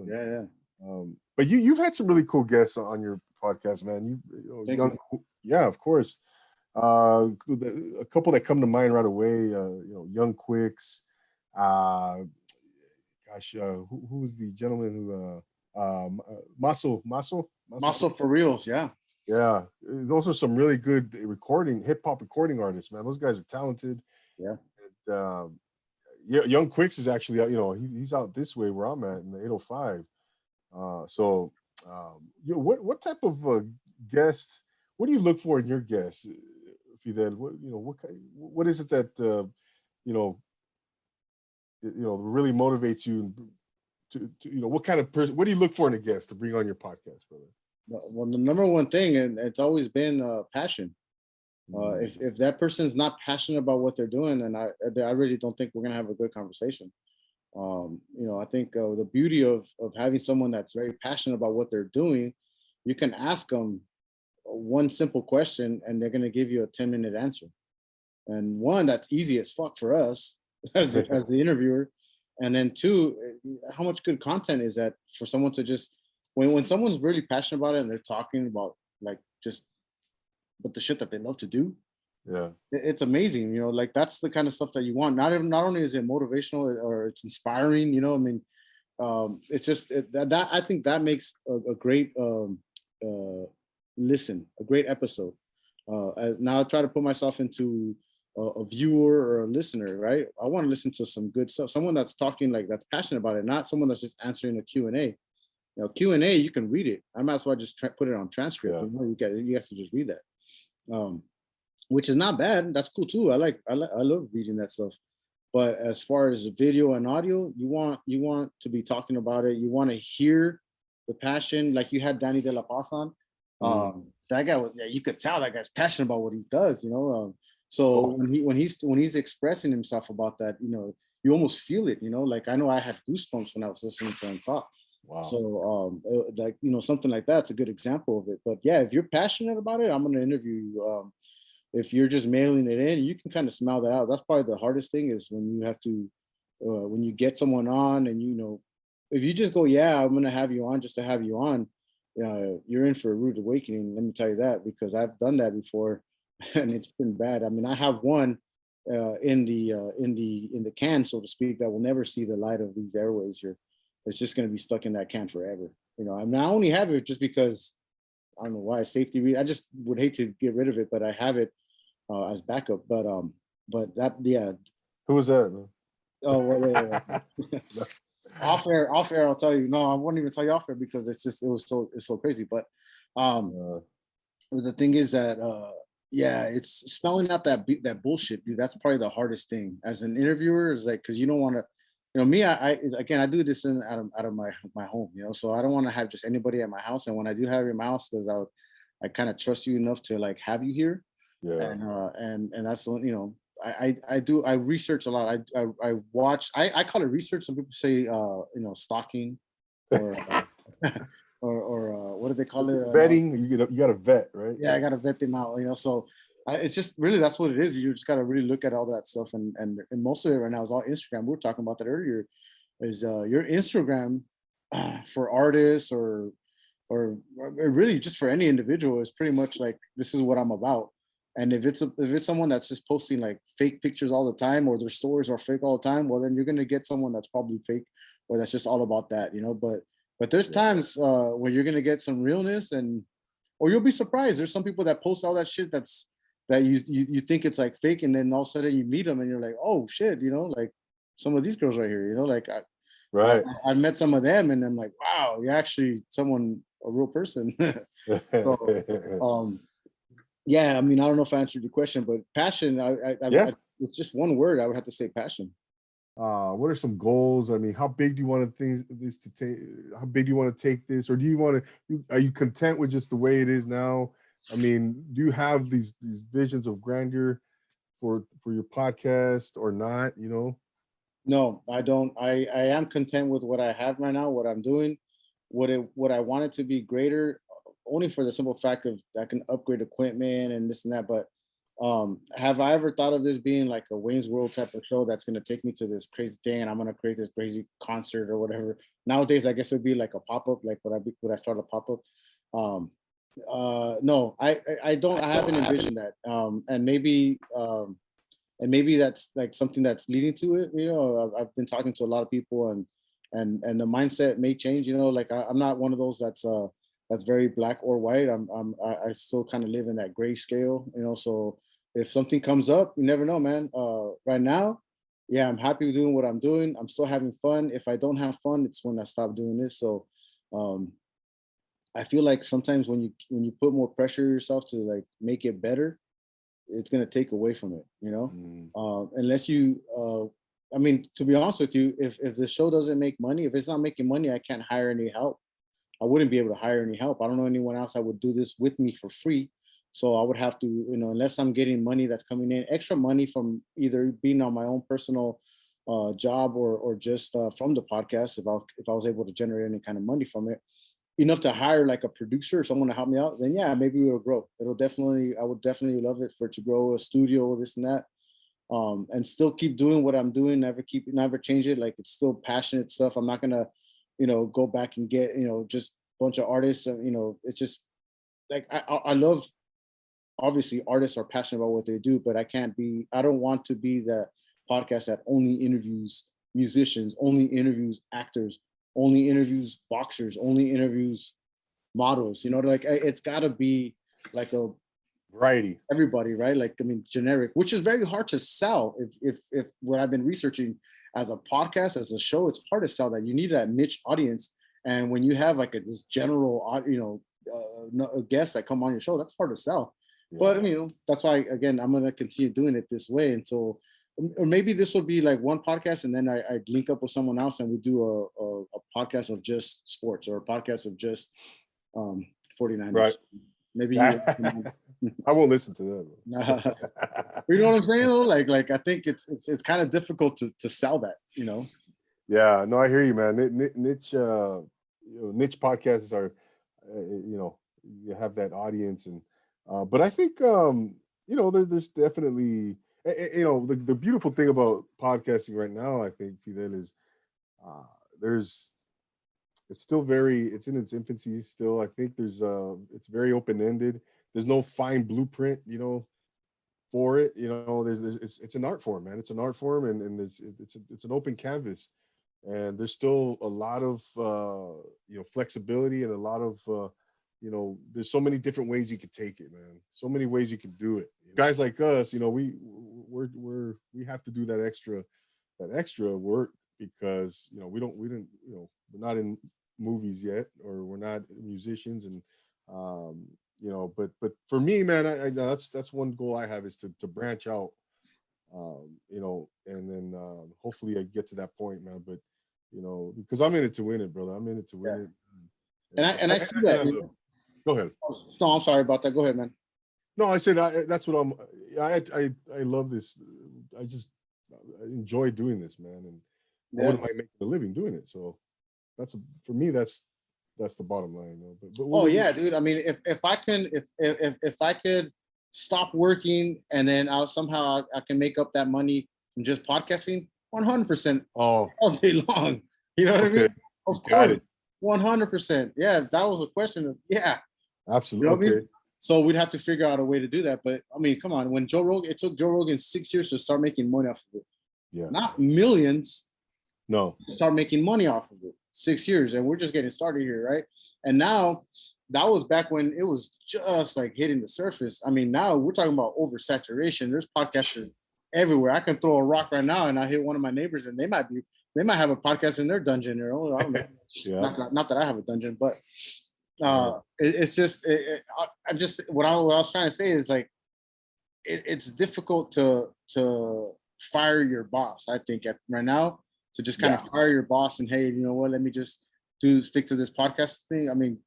Yeah. But you've had some really cool guests on your podcast, man. Yeah, of course. A couple that come to mind right away. Young Quicks. Who was the gentleman who Maso for reals, yeah. Yeah, those are some really good hip hop recording artists, man. Those guys are talented. Yeah. And, yeah, Young Quicks is actually out, he's out this way where I'm at in the 805. So what type of guest, what do you look for in your guests, Fidel? What is it that you know really motivates you to what kind of person, what do you look for in a guest to bring on your podcast, brother? Well, the number one thing, and it's always been passion. If that person's not passionate about what they're doing, then I really don't think we're gonna have a good conversation. I think the beauty of having someone that's very passionate about what they're doing, you can ask them one simple question and they're gonna give you a 10-minute answer. And one, that's easy as fuck for us as the interviewer. And then two, how much good content is that for someone to just when someone's really passionate about it and they're talking about like just but the shit that they love to do, Yeah. it's amazing. Like that's the kind of stuff that you want. Not only is it motivational or it's inspiring, I mean, it's just that I think that makes a great listen, a great episode. Now I try to put myself into a viewer or a listener, right? I want to listen to some good stuff, someone that's talking like that's passionate about it, not someone that's just answering a Q&A. Q&A, you can read it. I might as well just put it on transcript. Yeah. You guys to just read that. Which is not bad. That's cool too. I love reading that stuff. But as far as video and audio, you want to be talking about it. You want to hear the passion, like you had Danny De La Paz on. That guy was, you could tell that guy's passionate about what he does. So when he's expressing himself about that, you almost feel it. Like I know I had goosebumps when I was listening to him talk. Wow. So something like that's a good example of it. But yeah, if you're passionate about it, I'm going to interview you. If you're just mailing it in, you can kind of smell that out. That's probably the hardest thing is when you have to, when you get someone on and, if you just go, yeah, I'm going to have you on just to have you on, you're in for a rude awakening. Let me tell you that, because I've done that before and it's been bad. I mean, I have one in the can, so to speak, that will never see the light of these airways here. It's just going to be stuck in that can forever. I mean, I only have it just because I don't know why, safety. I just would hate to get rid of it, but I have it as backup. But that, yeah. Who was that, man? Oh well, yeah. Off air, I'll tell you. No, I won't even tell you off air because it's so crazy. But the thing is that yeah, it's spelling out that bullshit, dude. That's probably the hardest thing as an interviewer, is like, because you don't want to. Me, I again, I do this out of my home, so I don't want to have just anybody at my house. And when I do have you in my house, because I kind of trust you enough to like have you here. Yeah. And that's the I research a lot. I watch. I call it research. Some people say stalking, or or what do they call it? Vetting. You got to vet, right? Yeah, I got to vet them out. So. It's just really, that's what it is. You just got to really look at all that stuff, and most of it right now is all Instagram. We were talking about that earlier. Is your Instagram for artists or really just for any individual is pretty much like, this is what I'm about. And if it's someone that's just posting like fake pictures all the time, or their stories are fake all the time, well then you're gonna get someone that's probably fake, or that's just all about that, But there's times where you're gonna get some realness, or you'll be surprised. There's some people that post all that shit that you think it's like fake, and then all of a sudden you meet them and you're like, oh shit, like some of these girls right here, like I've met some of them and I'm like, wow, you're actually a real person. So, yeah, I mean, I don't know if I answered your question, but passion, it's just one word. I would have to say passion. What are some goals? I mean, how big do you want this to take? How big do you want to take this, or do you want to? Are you content with just the way it is now? I mean, do you have these visions of grandeur for your podcast or not? No, I don't. I am content with what I have right now, what I'm doing. What I want it to be greater, only for the simple fact of I can upgrade equipment and this and that. But have I ever thought of this being like a Wayne's World type of show that's going to take me to this crazy thing and I'm going to create this crazy concert or whatever? Nowadays, I guess it would be like a pop-up, like would I start a pop-up? No, I don't. I haven't envisioned that. And maybe that's like something that's leading to it. I've been talking to a lot of people, and the mindset may change. Like I'm not one of those that's very black or white. I still kind of live in that gray scale. So if something comes up, you never know, man. Right now, yeah, I'm happy with doing what I'm doing. I'm still having fun. If I don't have fun, it's when I stop doing this. So um, I feel like sometimes when you put more pressure on yourself to like make it better, it's gonna take away from it, you know. Mm, Unless you, I mean, to be honest with you, if the show doesn't make money, if it's not making money, I can't hire any help. I wouldn't be able to hire any help. I don't know anyone else that would do this with me for free. So I would have to, you know, unless I'm getting money that's coming in, extra money from either being on my own personal job or just from the podcast. If I was able to generate any kind of money from it, enough to hire like a producer or someone to help me out, then yeah, maybe it'll grow. It'll definitely, I would definitely love it for it to grow a studio, this and that, and still keep doing what I'm doing, never change it. Like it's still passionate stuff. I'm not gonna, you know, go back and get, you know, just a bunch of artists. You know, it's just like I love. Obviously, artists are passionate about what they do, but I don't want to be the podcast that only interviews musicians, only interviews actors, only interviews boxers, only interviews models. You know, like it's got to be like a variety. everybody, right? Like I mean, generic, which is very hard to sell. If what I've been researching as a podcast, as a show, it's hard to sell that. You need that niche audience, and when you have like this general, you know, guests that come on your show, that's hard to sell. Yeah. But you know, that's why again, I'm gonna continue doing it this way until, or maybe this will be like one podcast, and then I link up with someone else, and we do a podcast of just sports or a podcast of just um 49ers. Right. Maybe you. I won't listen to that. You know what I'm saying? Though? Like I think it's kind of difficult to sell that, you know. Yeah, no, I hear you, man. Niche, you know, niche podcasts are, you know, you have that audience, and but I think, you know, there's definitely, you know, the beautiful thing about podcasting right now, I think, Fidel, is uh, there's it's still it's in its infancy still. I think it's very open ended. There's no fine blueprint, you know, for it. You know, it's an art form, man. It's an art form, and it's an open canvas, and there's still a lot of you know, flexibility, and a lot of you know, there's so many different ways you could take it, man. So many ways you can do it. Guys like us, you know, we have to do that extra work, because you know, we didn't, you know, we're not in movies yet, or we're not musicians, and um you know, but for me, man, that's one goal I have, is to branch out, you know, and then hopefully I get to that point, man. But you know, because I'm in it to win it, brother. I'm in it to win Yeah. it. And I see that. I love, go ahead. No, I'm sorry about that. Go ahead, man. No, I said that's what I love this. I enjoy doing this, man, and I Yeah. wouldn't mind making a living doing it. So for me, that's the bottom line, you know. But Oh yeah, dude. I mean, if I can, if I could stop working and then I'll somehow I can make up that money from just podcasting, 100% oh, all day long. You know what I okay, mean? Of got course, it. 100%. Yeah, if that was a question of yeah. You Absolutely. know what I Okay. mean? So we'd have to figure out a way to do that. But I mean, come on. When Joe Rogan, it took Joe Rogan 6 years to start making money off of it. Yeah. Not millions, No. to start making money off of it. 6 years, and we're just getting started here, right? And now that was back when it was just like hitting the surface. I mean, now we're talking about oversaturation. There's podcasters everywhere. I can throw a rock right now and I hit one of my neighbors, and they might have a podcast in their dungeon, or I don't know. Yeah. Not that I have a dungeon, but Uh, it's just I'm just what I was trying to say is like it's difficult to fire your boss. I think right now, to just kind yeah. of fire your boss and hey, you know what? Let me just stick to this podcast thing. I mean,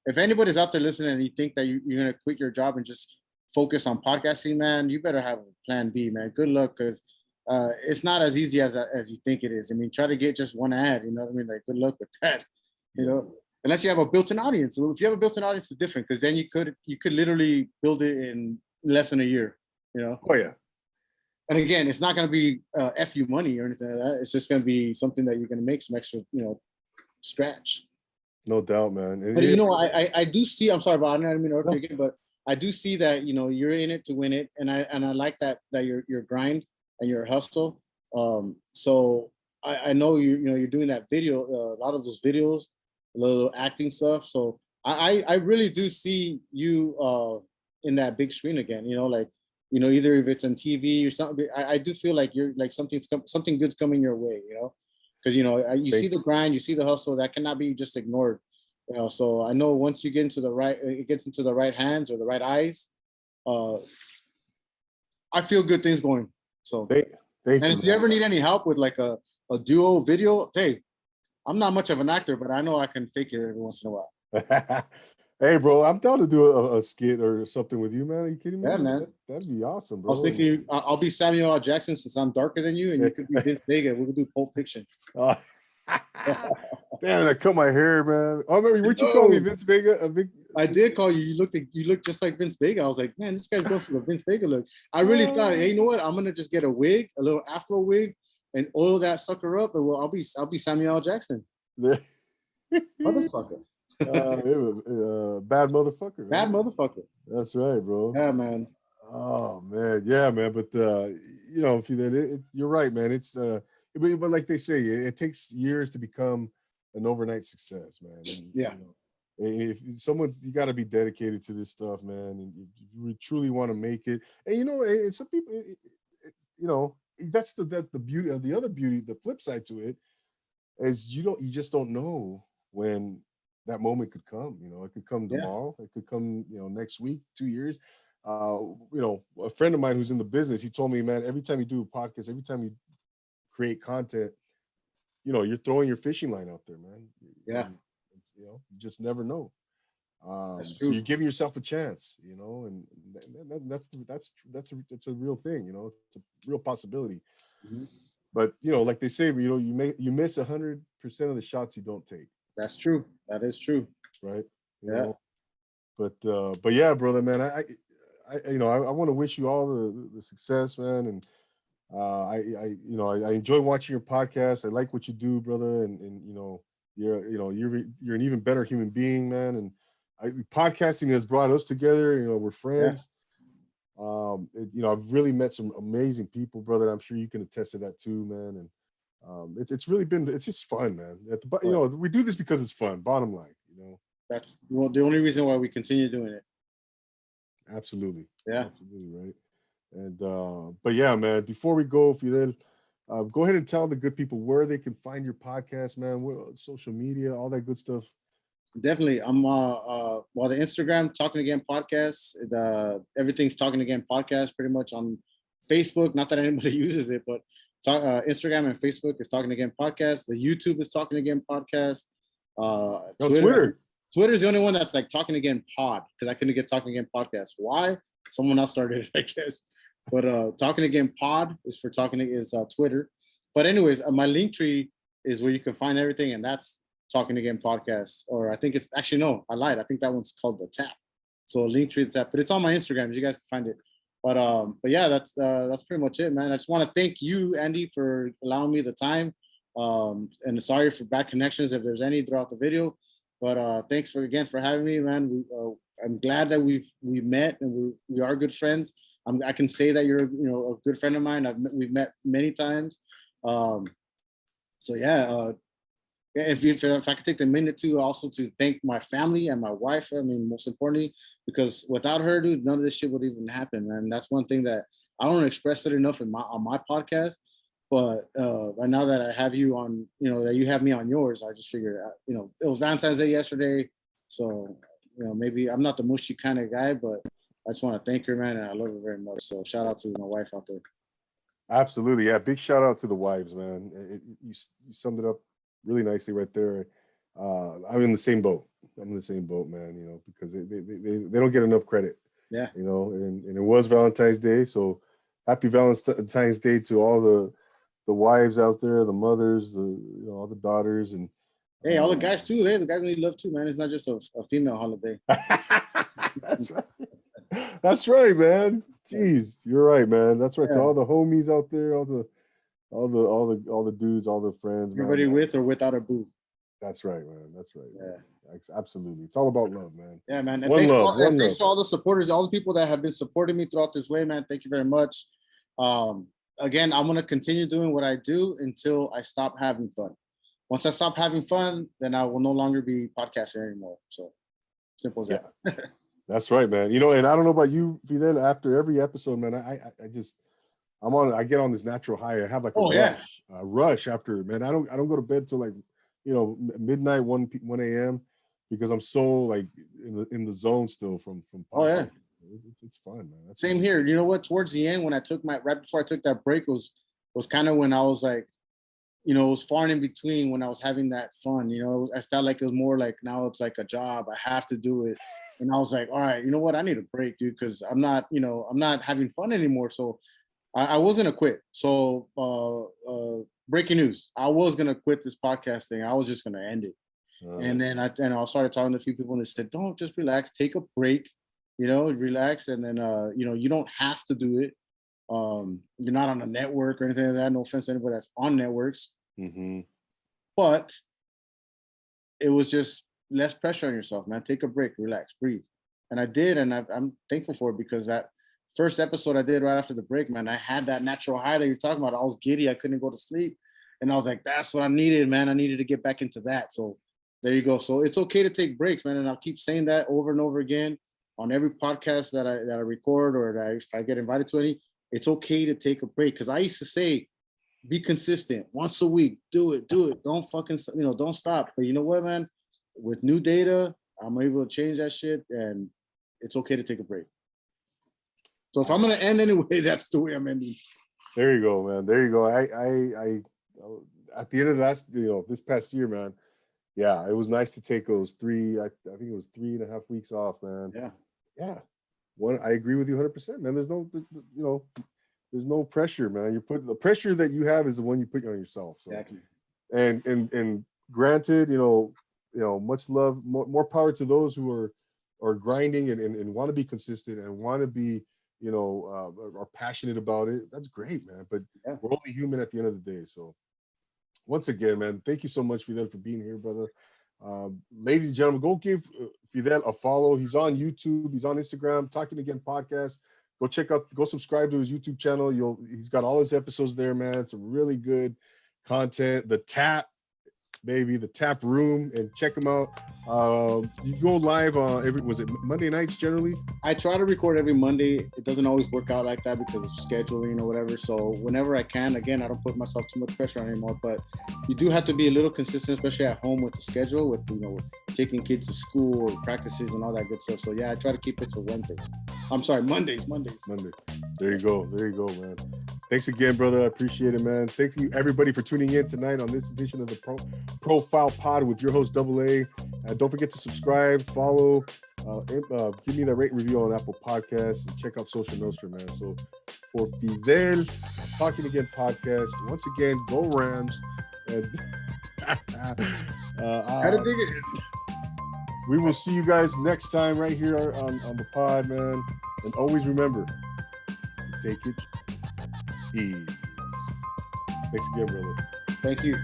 if anybody's out there listening and you think that you're gonna quit your job and just focus on podcasting, man, you better have a plan B, man. Good luck, because it's not as easy as you think it is. I mean, try to get just one ad. You know what I mean? Like, good luck with that. You Yeah. know, unless you have a built-in audience. So if you have a built-in audience, it's different, because then you could literally build it in less than a year. You know. Oh yeah. And again, it's not going to be fu money or anything like that. It's just going to be something that you're going to make some extra, you know, scratch. No doubt, man. But Yeah. you know, I do see. I'm sorry, but I don't mean to interrupt you again, but I do see that, you know, you're in it to win it, and I like that your grind and your hustle. So I know you know you're doing that video, a lot of those videos, a little acting stuff. So I really do see you in that big screen again. You know, like either if it's on TV or something. I do feel like you're like something good's coming your way, because you see the grind, you see the hustle that cannot be just ignored. So I know once you get into it gets into the right hands or the right eyes. I feel good things going. So, Thank and you, if you man. ever need any help with like a duo video, hey, I'm not much of an actor, but I know I can fake it every once in a while. Hey, bro, I'm down to do a skit or something with you, man. Are you kidding me? Yeah, man. That'd be awesome, I bro. was thinking I'll be Samuel L. Jackson since I'm darker than you, and you could be Vince Vega. We could do Pulp Fiction. Damn, I cut my hair, man. Oh, remember, weren't you calling me Vince Vega? I did call you. You looked just like Vince Vega. I was like, man, this guy's going for the Vince Vega look. I really thought, hey, you know what? I'm gonna just get a wig, a little Afro wig, and oil that sucker up, and I'll be Samuel L. Jackson. Motherfucker. Bad motherfucker. Right? Bad motherfucker. That's right, bro. Yeah, man. Oh man, yeah, man. But if you're right, man. It's but like they say, it takes years to become an overnight success, man. And, yeah. If you got to be dedicated to this stuff, man, and you truly want to make it. And and some people, that's the beauty of the other beauty. The flip side to it is you just don't know when that moment could come. It could come tomorrow. It could come, next week, 2 years. A friend of mine who's in the business, he told me, man, every time you do a podcast, every time you create content, you're throwing your fishing line out there, man. Yeah. You just never know. So you're giving yourself a chance, and that's a real thing, it's a real possibility. Mm-hmm. But like they say, you miss 100% of the shots you don't take. That's true. That is true. Right. Yeah. But yeah, brother, man, I want to wish you all the success, man, and I enjoy watching your podcast. I like what you do, brother, and you're an even better human being, man. And podcasting has brought us together. We're friends. Yeah. I've really met some amazing people, brother. I'm sure you can attest to that too, man. And it's just fun, man. We do this because it's fun. Bottom line, That's the only reason why we continue doing it. Absolutely. Yeah. Absolutely right. And but yeah, man, before we go, Fidel, go ahead and tell the good people where they can find your podcast, man. Social media, all that good stuff. Definitely. I'm the Instagram Talking Again podcast, everything's Talking Again podcast pretty much on Facebook. Not that anybody uses it, but Instagram and Facebook is Talking Again podcast. The YouTube is Talking Again podcast. Twitter. Twitter is the only one that's like Talking Again pod, because I couldn't get Talking Again podcast. Why? Someone else started it, I guess. But Talking Again pod is Twitter. But anyways, my link tree is where you can find everything, and that's Talking Again podcast. Or I think it's actually, no, I lied. I think that one's called the Tap. So link tree the Tap, but it's on my Instagram. You guys can find it. But yeah, that's pretty much it, man. I just want to thank you, Andy, for allowing me the time. And sorry for bad connections if there's any throughout the video. But thanks again for having me, man. I'm glad that we met and we are good friends. I can say that you're a good friend of mine. We've met many times. So yeah, if I could take the minute to thank my family and my wife. I mean, most importantly, because without her, dude, none of this shit would even happen, man. That's one thing that I don't express it enough on my podcast. But right now that I have you on, that you have me on yours, I just figured, it was Valentine's Day yesterday. So, maybe I'm not the mushy kind of guy, but I just want to thank her, man. And I love her very much. So shout out to my wife out there. Absolutely. Yeah. Big shout out to the wives, man. You summed it up really nicely right there. I'm in the same boat. Man, because they don't get enough credit. Yeah. And it was Valentine's Day. So happy Valentine's Day to all the wives out there, the mothers, all the daughters, and hey, all the guys too. Hey, the guys need love too, man. It's not just a female holiday. That's right. That's right, man. Jeez, you're right, man. That's right. Yeah. To all the homies out there, all the dudes, all the friends. Everybody, man, with or without a boo. That's right, man. That's right. Yeah. Absolutely. It's all about love, man. Yeah, man. And thanks for all the supporters, all the people that have been supporting me throughout this way, man. Thank you very much. Again, I'm going to continue doing what I do until I stop having fun. Once I stop having fun, then I will no longer be podcasting anymore. So simple as that. That's right, man. You know, and I don't know about you, Fidel. After every episode, man, I get on this natural high. I have like a rush after, man. I don't go to bed till like, midnight, 1 a.m. because I'm so like in the zone still from Oh yeah. podcasting. It's fun, man. Same here. You know what? Towards the end, when I took right before I took that break, was kind of when I was like, it was far and in between when I was having that fun. I felt like it was more like now it's like a job. I have to do it, and I was like, all right, you know what? I need a break, dude, because I'm not having fun anymore. So I was gonna quit. So breaking news: I was gonna quit this podcast thing. I was just gonna end it. And then I started talking to a few people, and they said, "Don't, just relax, take a break, relax." And then you don't have to do it. You're not on a network or anything like that. No offense to anybody that's on networks, Mm-hmm. but it was just less pressure on yourself, man. Take a break, relax, breathe. And I did, and I'm thankful for it, because that first episode I did right after the break, man, I had that natural high that you're talking about. I was giddy, I couldn't go to sleep, and I was like, that's what I needed, man. I needed to get back into that. So there you go. So it's okay to take breaks, man, and I'll keep saying that over and over again on every podcast that I record, or that if I get invited to any. It's okay to take a break, because I used to say, be consistent once a week, do it, don't fucking, don't stop. But you know what, man, with new data, I'm able to change that shit, and it's okay to take a break. So if I'm gonna end anyway, that's the way I'm ending. There you go, man. There you go. I at the end of this past year, man. Yeah, it was nice to take those I think it was 3.5 weeks off, man. Yeah. I agree with you 100%, man. There's no pressure, man. The pressure that you have is the one you put on yourself. So. Exactly. And granted, much love, more power to those who are grinding and want to be consistent and want to be, are passionate about it. That's great, man. But we're only human at the end of the day. So once again, man, thank you so much, Fidel, for being here, brother. Ladies and gentlemen, go give Fidel a follow. He's on YouTube, he's on Instagram, Talking Again podcast. Go subscribe to his YouTube channel. He's got all his episodes there, man. Some really good content. The Tap Room, and check him out. You go live on was it Monday nights generally? I try to record every Monday. It doesn't always work out like that because of scheduling or whatever. So whenever I can, again, I don't put myself too much pressure on anymore. But you do have to be a little consistent, especially at home with the schedule, with taking kids to school or practices and all that good stuff. So yeah, I try to keep it to Wednesdays. I'm sorry, Mondays. Monday. There you go, man. Thanks again, brother. I appreciate it, man. Thank you, everybody, for tuning in tonight on this edition of the Profile Pod with your host, Double A. Don't forget to subscribe, follow, give me that rate and review on Apple Podcasts, and check out Social Nostra, man. So for Fidel, Talking Again podcast, once again, go Rams. And we will see you guys next time right here on the pod, man. And always remember to take it easy. Thanks again, brother. Thank you.